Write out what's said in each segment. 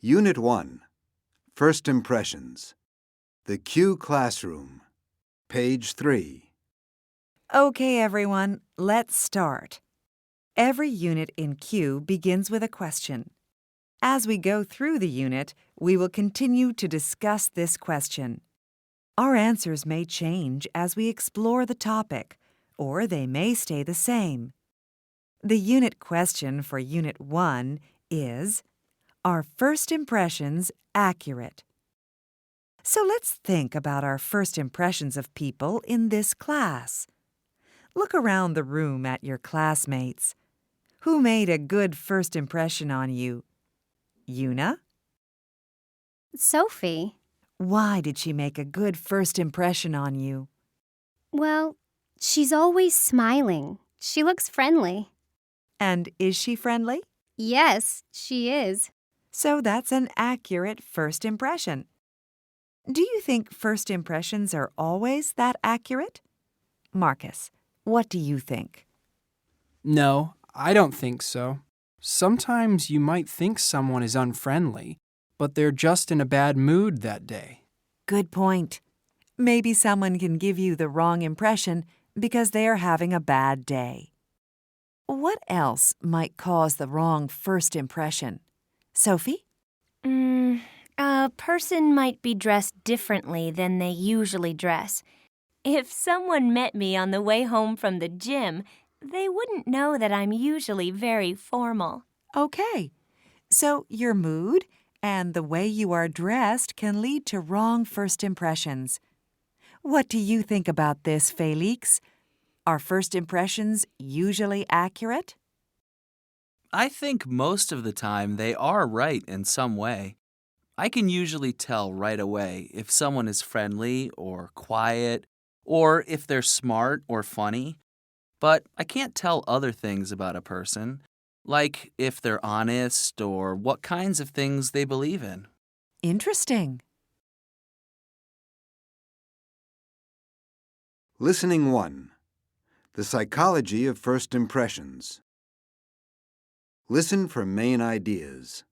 Unit 1, First Impressions. The Q Classroom. Page 3. Okay, everyone, let's start. Every unit in Q begins with a question. As we go through the unit, we will continue to discuss this question. Our answers may change as we explore the topic, or they may stay the same. The unit question for Unit 1 is, are first impressions accurate? So let's think about our first impressions of people in this class. Look around the room at your classmates. Who made a good first impression on you? Una? Sophie. Why did she make a good first impression on you? Well, she's always smiling. She looks friendly. And is she friendly? Yes, she is. So that's an accurate first impression. Do you think first impressions are always that accurate? Marcus, what do you think? No, I don't think so. Sometimes you might think someone is unfriendly, but they're just in a bad mood that day. Good point. Maybe someone can give you the wrong impression because they are having a bad day. What else might cause the wrong first impression? Sophie? A person might be dressed differently than they usually dress. If someone met me on the way home from the gym, they wouldn't know that I'm usually very formal. Okay. So your mood and the way you are dressed can lead to wrong first impressions. What do you think about this, Felix? Are first impressions usually accurate? I think most of the time they are right in some way. I can usually tell right away if someone is friendly or quiet, or if they're smart or funny. But I can't tell other things about a person, like if they're honest or what kinds of things they believe in. Interesting. Listening 1. The Psychology of First Impressions. Listen for main ideas.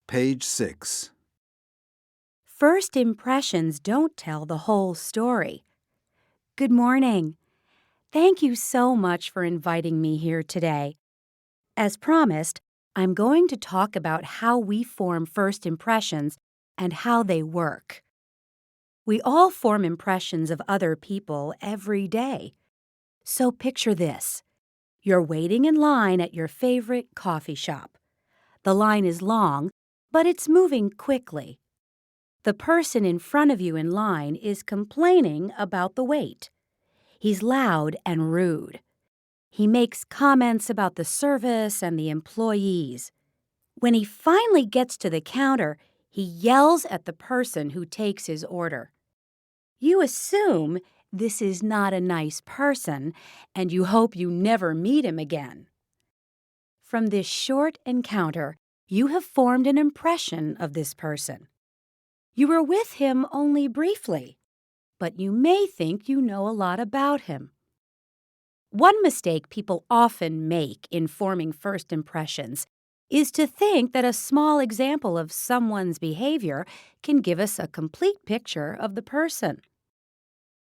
Page 6. First impressions don't tell the whole story. Good morning. Thank you so much for inviting me here today. As promised, I'm going to talk about how we form first impressions and how they work. We all form impressions of other people every day. So picture this. You're waiting in line at your favorite coffee shop. The line is long, but it's moving quickly. The person in front of you in line is complaining about the wait. He's loud and rude. He makes comments about the service and the employees. When he finally gets to the counter, he yells at the person who takes his order. You assume this is not a nice person, and you hope you never meet him again. From this short encounter, you have formed an impression of this person. You were with him only briefly, but you may think you know a lot about him. One mistake people often make in forming first impressions is to think that a small example of someone's behavior can give us a complete picture of the person.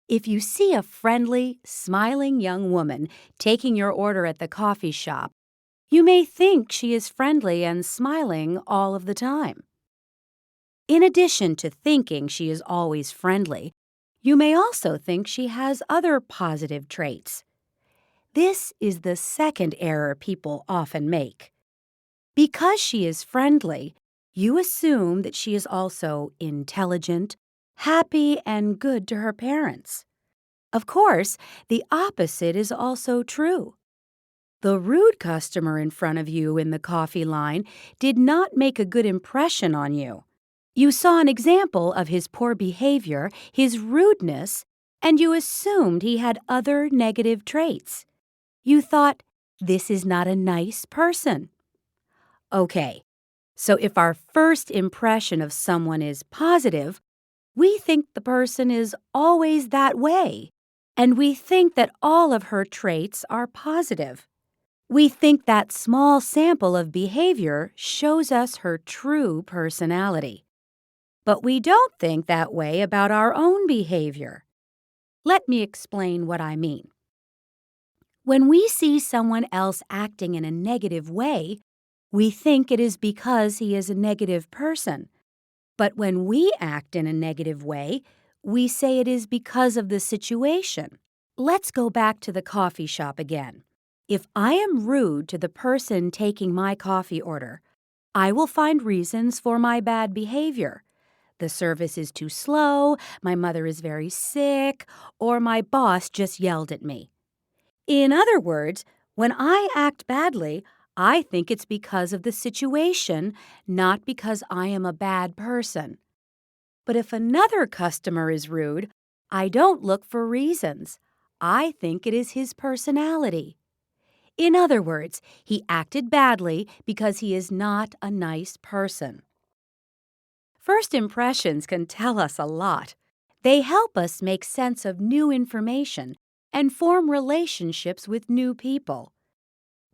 If you see a friendly, smiling young woman taking your order at the coffee shop, you may think she is friendly and smiling all of the time. In addition to thinking she is always friendly, you may also think she has other positive traits. This is the second error people often make. Because she is friendly, you assume that she is also intelligent, happy, and good to her parents. Of course, the opposite is also true. The rude customer in front of you in the coffee line did not make a good impression on you. You saw an example of his poor behavior, his rudeness, and you assumed he had other negative traits. You thought, this is not a nice person. Okay, so if our first impression of someone is positive, we think the person is always that way, and we think that all of her traits are positive. We think that small sample of behavior shows us her true personality. But we don't think that way about our own behavior. Let me explain what I mean. When we see someone else acting in a negative way, we think it is because he is a negative person. But when we act in a negative way, we say it is because of the situation. Let's go back to the coffee shop again. If I am rude to the person taking my coffee order, I will find reasons for my bad behavior. The service is too slow, my mother is very sick, or my boss just yelled at me. In other words, when I act badly, I think it's because of the situation, not because I am a bad person. But if another customer is rude, I don't look for reasons. I think it is his personality. In other words, he acted badly because he is not a nice person. First impressions can tell us a lot. They help us make sense of new information and form relationships with new people.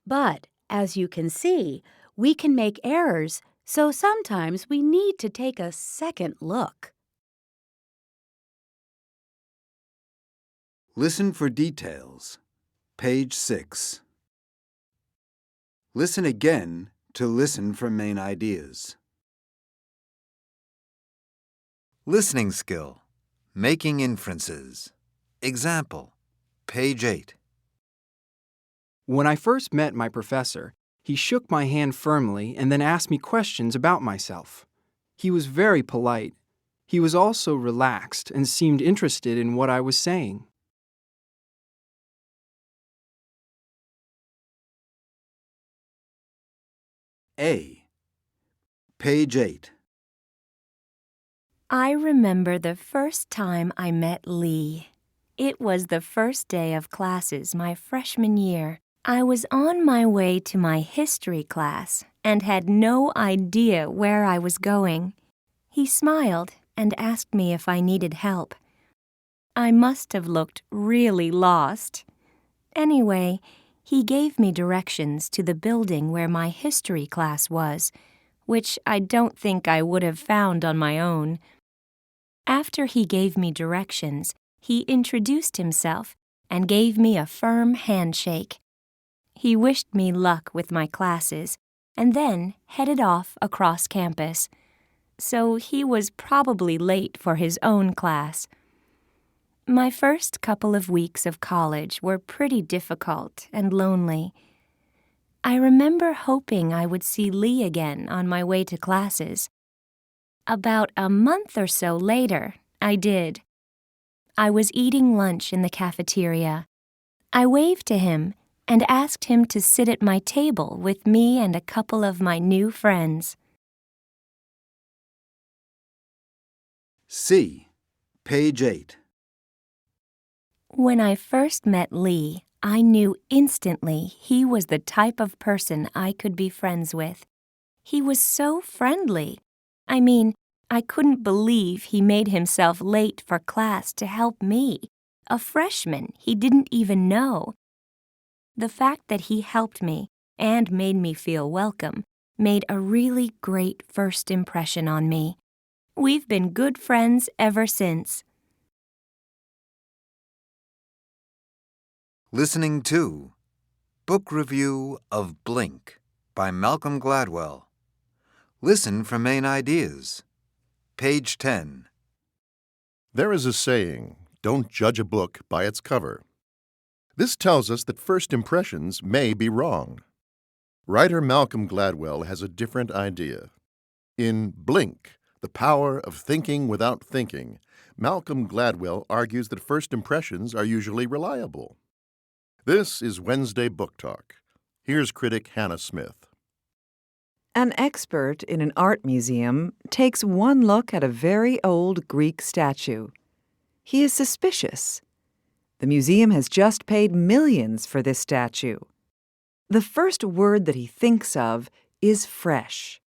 But, as you can see, we can make errors, so sometimes we need to take a second look. Listen for details. Page 6. Listen again to listen for main ideas. Listening skill. Making inferences. Example. Page 8. When I first met my professor, he shook my hand firmly and then asked me questions about myself. He was very polite. He was also relaxed and seemed interested in what I was saying. A. Page 8. I remember the first time I met Lee. It was the first day of classes my freshman year. I was on my way to my history class and had no idea where I was going. He smiled and asked me if I needed help. I must have looked really lost. Anyway, he gave me directions to the building where my history class was, which I don't think I would have found on my own. After he gave me directions, he introduced himself and gave me a firm handshake. He wished me luck with my classes and then headed off across campus. So he was probably late for his own class. My first couple of weeks of college were pretty difficult and lonely. I remember hoping I would see Lee again on my way to classes. About a month or so later, I did. I was eating lunch in the cafeteria. I waved to him and asked him to sit at my table with me and a couple of my new friends. C. Page 8. When I first met Lee, I knew instantly he was the type of person I could be friends with. He was so friendly. I mean, I couldn't believe he made himself late for class to help me, a freshman he didn't even know. The fact that he helped me and made me feel welcome made a really great first impression on me. We've been good friends ever since. Listening to Book Review of Blink by Malcolm Gladwell. Listen for main ideas. Page 10. There is a saying, "Don't judge a book by its cover." This tells us that first impressions may be wrong. Writer Malcolm Gladwell has a different idea. In Blink, The Power of Thinking Without Thinking, Malcolm Gladwell argues that first impressions are usually reliable. This is Wednesday Book Talk. Here's critic Hannah Smith. An expert in an art museum takes one look at a very old Greek statue. He is suspicious. The museum has just paid millions for this statue. The first word that he thinks of is fresh.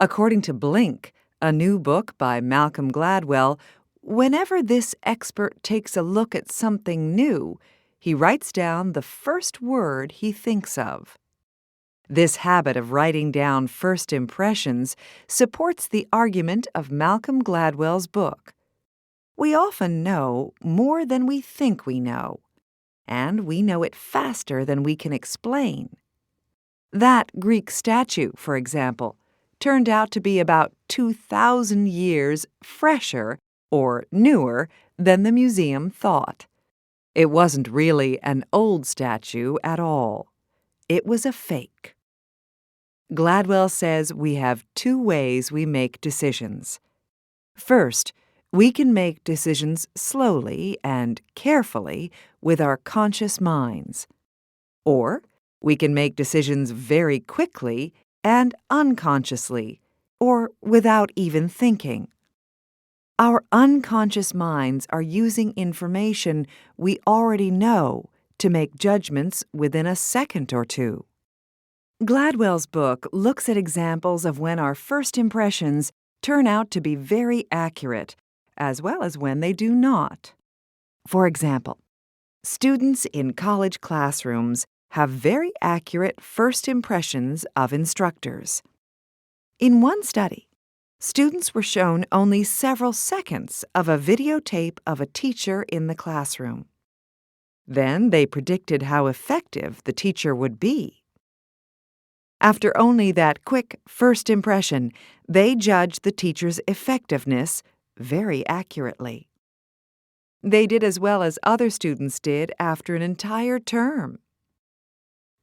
According to Blink, a new book by Malcolm Gladwell, whenever this expert takes a look at something new, he writes down the first word he thinks of. This habit of writing down first impressions supports the argument of Malcolm Gladwell's book. We often know more than we think we know, and we know it faster than we can explain. That Greek statue, for example, turned out to be about 2,000 years fresher or newer than the museum thought. It wasn't really an old statue at all. It was a fake. Gladwell says we have two ways we make decisions. First, we can make decisions slowly and carefully with our conscious minds. Or we can make decisions very quickly and unconsciously, or without even thinking. Our unconscious minds are using information we already know to make judgments within a second or two. Gladwell's book looks at examples of when our first impressions turn out to be very accurate, as well as when they do not. For example, students in college classrooms have very accurate first impressions of instructors. In one study, students were shown only several seconds of a videotape of a teacher in the classroom. Then they predicted how effective the teacher would be. After only that quick first impression, they judged the teacher's effectiveness very accurately. They did as well as other students did after an entire term.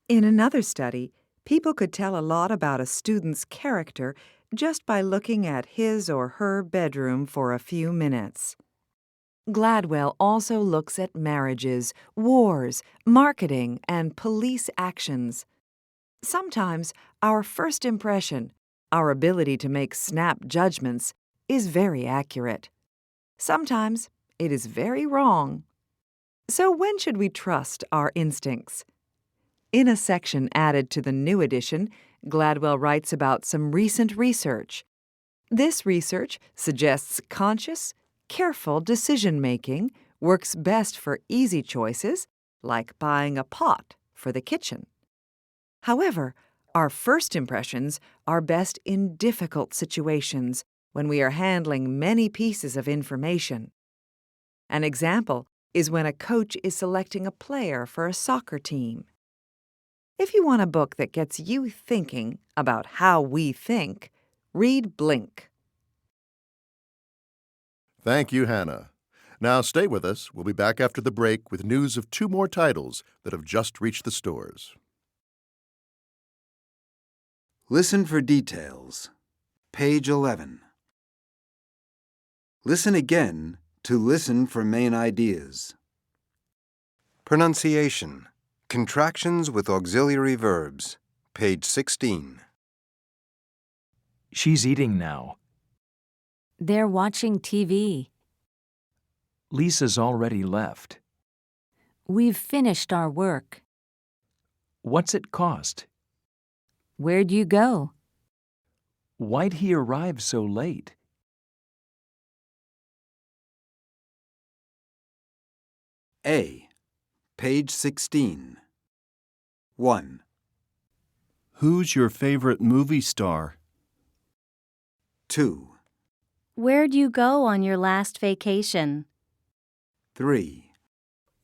In another study, people could tell a lot about a student's character just by looking at his or her bedroom for a few minutes. Gladwell also looks at marriages, wars, marketing, and police actions. Sometimes our first impression, our ability to make snap judgments, is very accurate. Sometimes it is very wrong. So when should we trust our instincts? In a section added to the new edition, Gladwell writes about some recent research. This research suggests conscious, careful decision-making works best for easy choices, like buying a pot for the kitchen. However, our first impressions are best in difficult situations when we are handling many pieces of information. An example is when a coach is selecting a player for a soccer team. If you want a book that gets you thinking about how we think, read Blink. Thank you, Hannah. Now stay with us. We'll be back after the break with news of two more titles that have just reached the stores. Listen for details. Page 11. Listen again to listen for main ideas. Pronunciation. Contractions with auxiliary verbs. Page 16. She's eating now. They're watching TV. Lisa's already left. We've finished our work. What's it cost? Where'd you go? Why'd he arrive so late? A. Page 16. 1, Who's your favorite movie star? 2, Where'd you go on your last vacation? 3,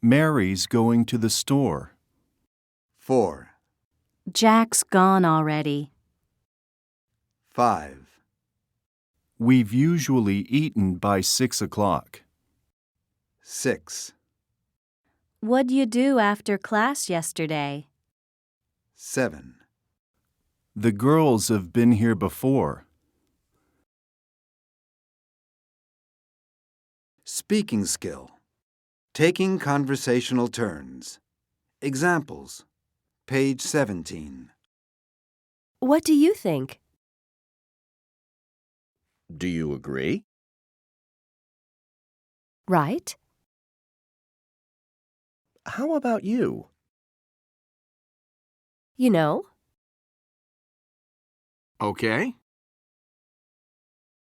Mary's going to the store. 4, Jack's gone already. 5, We've usually eaten by 6 o'clock. 6, What'd you do after class yesterday? 7, The girls have been here before. Speaking skill. Taking conversational turns. Examples. Page 17. What do you think? Do you agree? Right? How about you? You know? Okay.